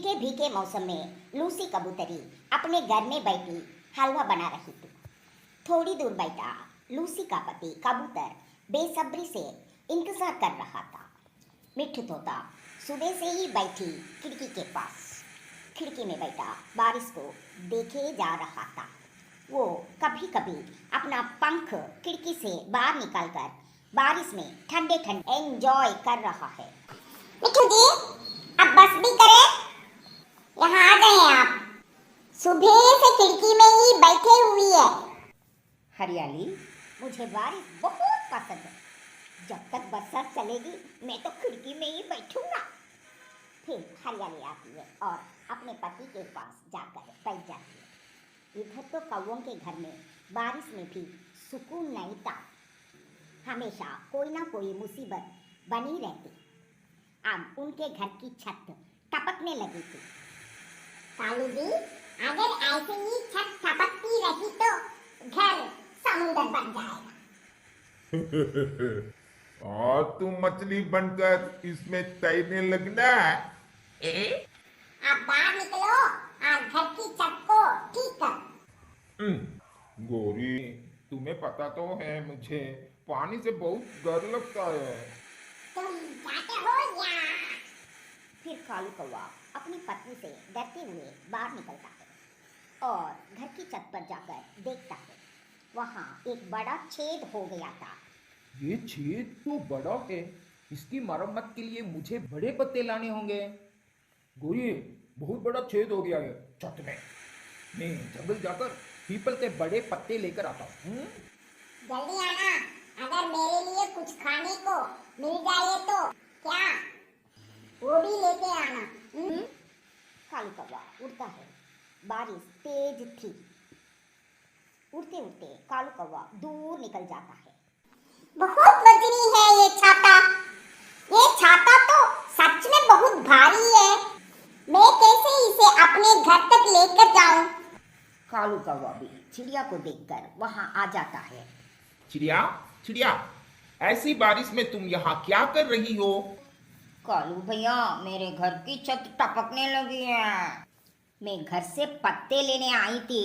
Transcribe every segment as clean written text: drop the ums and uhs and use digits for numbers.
भीगे भीगे मौसम में लूसी कबूतरी अपने घर में बैठी हलवा बना रही थी। थोड़ी दूर बैठा लूसी का पति कबूतर बेसब्री से इंतजार कर रहा था। मिट्ठू तोता सुबह से ही बैठी खिड़की के पास खिड़की में बैठा बारिश को देखे जा रहा था। वो कभी कभी अपना पंख खिड़की से बाहर निकालकर बारिश में ठंडे ठंडे एंजॉय कर रहा है। मिट्ठू जी, अब बस भी करें, यहाँ आ गए आप। सुबह से खिड़की में ही बैठे हुई है। हरियाली, मुझे बारिश बहुत पसंद है। जब तक बरसात चलेगी मैं तो खिड़की में ही बैठूंगा। फिर हरियाली आती है और अपने पति के पास जाकर बैठ जाती है। इधर तो कौवों के घर में बारिश में भी सुकून नहीं था। हमेशा कोई ना कोई मुसीबत बनी रहती। अब उनके घर की छत टपकने लगी थी। कालू जी, अगर ऐसे ही छत टपकती रही तो घर समुंदर बन जाएगा। और तुम मछली बनकर इसमें तैरने लगना है। आप बाहर निकलो और घर की छत को ठीक कर। गोरी, तुम्हें पता तो है मुझे पानी से बहुत डर लगता है। तुम जाते हो या? फिर कालू कौवा अपनी पत्नी से डरते हुए बाहर निकलता है और घर की छत पर जाकर देखता है। वहाँ एक बड़ा छेद हो गया था। ये छेद तो बड़ा है, इसकी मरम्मत के लिए मुझे बड़े पत्ते लाने होंगे। गोरी, बहुत बड़ा छेद हो गया है छत में। मैं जंगल जाकर पीपल के बड़े पत्ते लेकर आता हूँ। जल्दी आना, अगर मेरे लिए कुछ खाने को मिल जाए तो क्या वो भी लेके आना। कालू कौवा उड़ता है। बारिश तेज थी। उड़ते उड़ते कालू कौवा दूर निकल जाता है। बहुत वजनी है ये छाता। ये छाता तो सच में बहुत भारी है। मैं कैसे इसे अपने घर तक लेकर जाऊं? कालू कौवा भी चिड़िया को देखकर वहां आ जाता है। चिड़िया, चिड़िया, ऐसी बारिश में तुम यहाँ क्या कर रही हो? कालू भैया, मेरे घर की छत टपकने लगी है। मैं घर से पत्ते लेने आई थी।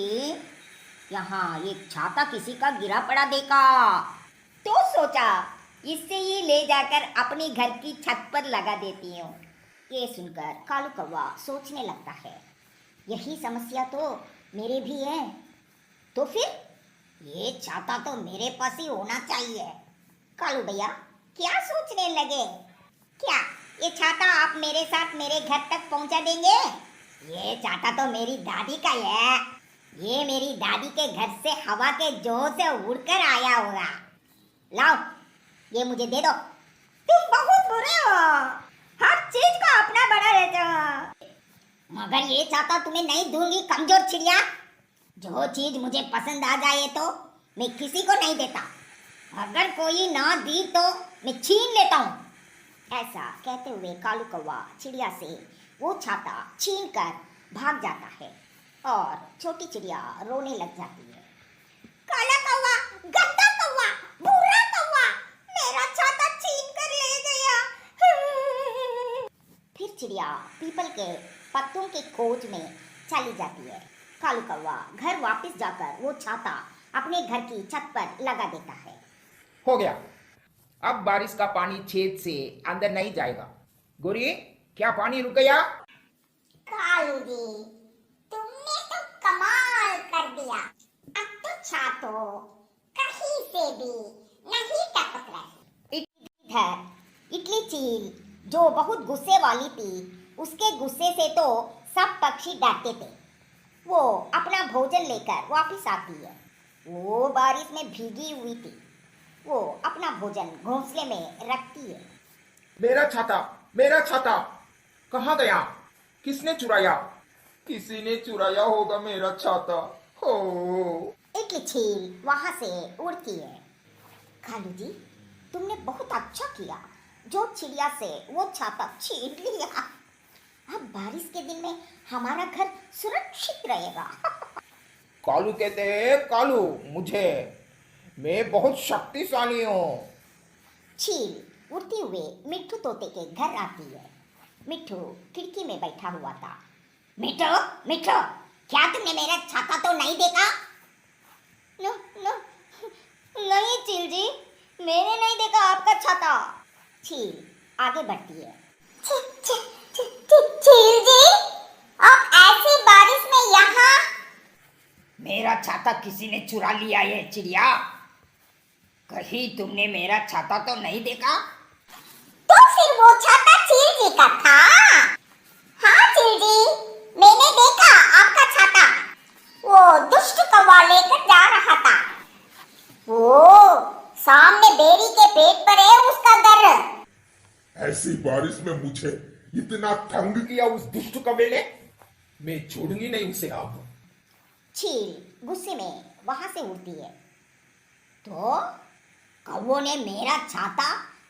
यहाँ एक छाता किसी का गिरा पड़ा देखा तो सोचा इससे ही ले जाकर अपनी घर की छत पर लगा देती हूँ। ये सुनकर कालू कौवा सोचने लगता है, यही समस्या तो मेरे भी है। तो फिर ये छाता तो मेरे पास ही होना चाहिए। कालू भैया क्या सोचने लगे? क्या ये छाता आप मेरे साथ मेरे घर तक पहुंचा देंगे? ये छाता तो मेरी दादी का ही है। ये मेरी दादी के घर से हवा के जोर से उड़कर आया होगा। लाओ, ये मुझे दे दो। तुम बहुत बुरे हो, हर चीज का अपना बड़ा रहता हो। मगर ये छाता तुम्हें नहीं दूंगी, कमजोर चिड़िया। जो चीज मुझे पसंद आ जाए तो मैं किसी को नहीं देता। अगर कोई ना दी तो मैं छीन लेता हूँ। ऐसा कहते हुए कालू कौवा चिड़िया से वो छाता छीन कर भाग जाता है और छोटी चिड़िया रोने लग जाती है। काला कौवा, गंदा कौवा, बुरा कौवा, मेरा छाता छीन कर ले गया। फिर चिड़िया पीपल के पत्तों की खोज में चली जाती है। कालू कौवा घर वापस जाकर वो छाता अपने घर की छत पर लगा देता है। हो गया, अब बारिश का पानी छेद से अंदर नहीं जाएगा। गोरी, क्या पानी रुक गया? कालू जी, तुमने तो कमाल कर दिया। अब तो छातो कहीं से भी नहीं टपक रहे। इधर इटली चील जो बहुत गुस्से वाली थी, उसके गुस्से से तो सब पक्षी डरते थे। वो अपना भोजन लेकर वापस आती है। वो बारिश में भीगी हुई थी। वो अपना भोजन घोंसले में रखती है। मेरा छाता, मेरा छाता कहाँ गया? किसने चुराया? किसी ने चुराया होगा मेरा छाता। हो, इटली चील वहां से उड़ती है। कालू जी, तुमने बहुत अच्छा किया जो चिड़िया से वो छाता छीन लिया। अब बारिश के दिन में हमारा घर सुरक्षित रहेगा। कालू कहते हैं कालू मुझे, मैं बहुत शक्तिशाली हूँ। चील उड़ते हुए मिट्ठू तोते के घर आती है। मिट्ठू खिड़की में बैठा हुआ था। मिट्ठू, मिट्ठू, क्या तुमने मेरा छाता तो नहीं देखा? नो, नो, नहीं चील जी, मैंने नहीं देखा आपका छाता। चील आगे बढ़ती है। चील जी, आप ऐसी बारिश में यहाँ? मेरा छाता किसी ने चुरा लिया है चिड़िया। कहीं तुमने मेरा छाता तो नहीं देखा? तो फिर वो छाता चील जी का था? हाँ चील जी, मैंने देखा आपका छाता। वो दुष्ट कौवा लेकर जा रहा था। वो सामने बेरी के पेड़ पर है उसका घर। ऐसी बारिश में मुझे इतना तंग किया उस दुष्ट कौवे ने, मैं छोड़ूंगी नहीं उसे अब। चील गुस्से में वहां से उड़ती है। तो कौवों ने मेरा छाता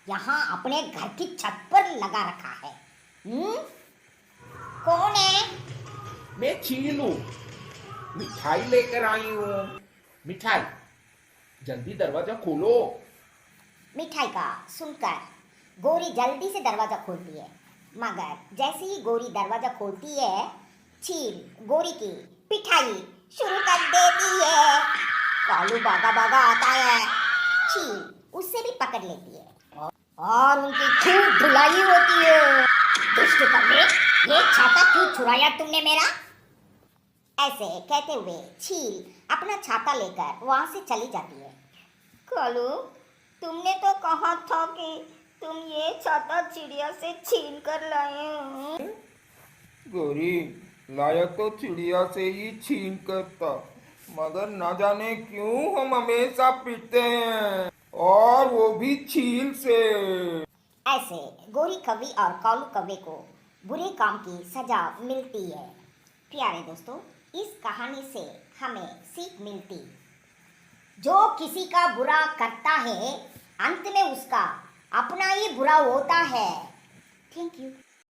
यहाँ अपने घर की छत पर लगा रखा है। कौन है? मैं चील हूँ, मिठाई लेकर आई हूँ। मिठाई, जल्दी दरवाजा खोलो। मिठाई का सुनकर गोरी जल्दी से दरवाजा खोलती है, मगर जैसे ही गोरी दरवाजा खोलती है, चील गोरी की पिटाई शुरू कर देती है। कालू भागा भागा आता है। चील उससे भी पकड़ लेती है और उनकी खूब धुलाई होती है। दुष्ट कौवे, ये छाता क्यों चुराया तुमने मेरा? ऐसे कहते हुए चील अपना छाता लेकर वहां से चली जाती है। कालू, तुमने तो कहा था कि तुम ये छाता चिड़िया से छीन कर लाए हो। गोरी, लाया तो चिड़िया से ही छीन कर था, मगर न जाने क्यों हम हमेशा पीटते हैं, और वो भी छील से। ऐसे गोरी कौवी और कालू कौवे को बुरे काम की सजा मिलती है। प्यारे दोस्तों, इस कहानी से हमें सीख मिलती, जो किसी का बुरा करता है अंत में उसका अपना ही बुरा होता है। Thank you.